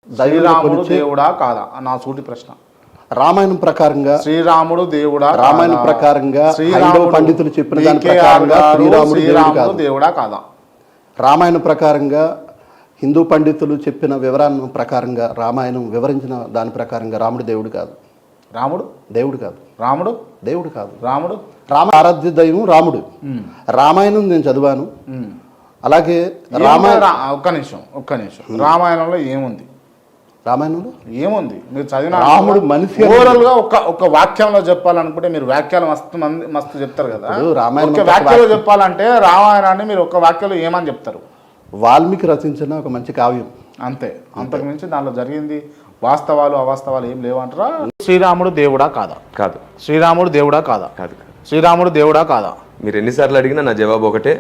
శ్రీరాముడు దేవుడా కాదా నా సూటి ప్రశ్న. రామాయణం ప్రకారంగా శ్రీరాముడు దేవుడా, రామాయణం ప్రకారంగా హైందవ పండితులు చెప్పిన దాని ప్రకారంగా శ్రీరాముడు దేవుడా కాదా? రామాయణం ప్రకారంగా హిందూ పండితులు చెప్పిన వివరాన్ని ప్రకారంగా రామాయణం వివరించిన దాని ప్రకారంగా రాముడు దేవుడు కాదు. రాముడు దేవుడు కాదు. రాముడు దేవుడు కాదు. రాముడు రామ ఆరాధ్య దైవం రాముడు. రామాయణం నేను చదివాను. అలాగే ఒక్క నిమిషం రామాయణంలో ఏముంది? రామాయణంలో ఏముంది మీరు చదివిన? రాముడు మనిషి. ఓవరాల్ గా ఒక వాక్యంలో చెప్పాలనుకుంటే మీరు వ్యాఖ్యలు మస్తు చెప్తారు కదా. ఒక వ్యాఖ్యలో చెప్పాలంటే రామాయణాన్ని మీరు ఒక వాక్యంలో ఏమని చెప్తారు? వాల్మీకి రచించిన ఒక మంచి కావ్యం, అంతే. అంతకుమించి దానిలో జరిగింది వాస్తవాలు అవాస్తవాలు ఏం లేవంటారా? శ్రీరాముడు దేవుడా కాదా? కాదు. శ్రీరాముడు దేవుడా కాదా? కాదు. శ్రీరాముడు దేవుడా కాదా? మీరు ఎన్నిసార్లు అడిగినా నా జవాబు ఒకటే,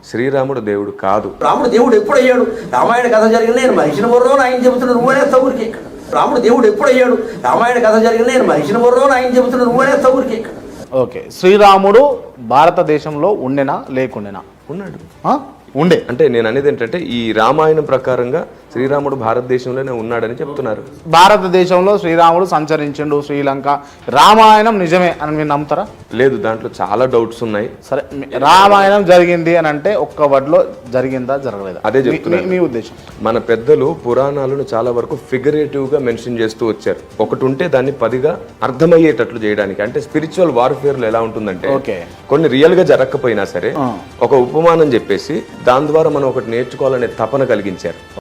శ్రీరాముడు దేవుడు కాదు. రాముడు దేవుడు ఎప్పుడు అయ్యాడు? రామాయణ కథ జరిగిన నేను మనిషిని బుర్రలో ఆయన చెబుతున్నాడు, నువ్వేనేస్తా ఊరికి ఇక్కడ. రాముడు దేవుడు ఎప్పుడు అయ్యాడు? రామాయణ కథ జరిగిన నేను మనిషిని బుర్రలో ఆయన చెబుతున్నాడు, నువ్వేనేస్తా ఊరికి ఇక్కడ. ఓకే, శ్రీరాముడు భారతదేశంలో ఉండేనా లేకుండేనా? ఉన్నాడు. ఉండే. అంటే నేను అనేది ఏంటంటే ఈ రామాయణం ప్రకారంగా శ్రీరాముడు భారతదేశంలోనే ఉన్నాడని చెప్తున్నారు. భారతదేశంలో శ్రీరాముడు సంచరించిండు, శ్రీలంక. రామాయణం నిజమే అని మీరు నమ్ముతారా? లేదు, దాంట్లో చాలా డౌట్స్ ఉన్నాయి. సరే, రామాయణం జరిగింది అని అంటే ఒక్క వర్డ్లో జరిగిందా జరగలేదా? అదే చెప్తున్నా. మీ ఉద్దేశం? మన పెద్దలు పురాణాలను చాలా వరకు ఫిగరేటివ్ గా మెన్షన్ చేస్తూ వచ్చారు. ఒకటి ఉంటే దాన్ని 10గా అర్థమయ్యేటట్లు చేయడానికి. అంటే స్పిరిచువల్ వార్ఫేర్ లో ఎలా ఉంటుందంటే కొన్ని రియల్ గా జరగకపోయినా సరే ఒక ఉపమానం చెప్పేసి దాని ద్వారా మనం ఒకటి నేర్చుకోవాలనే తపన కలిగించారు.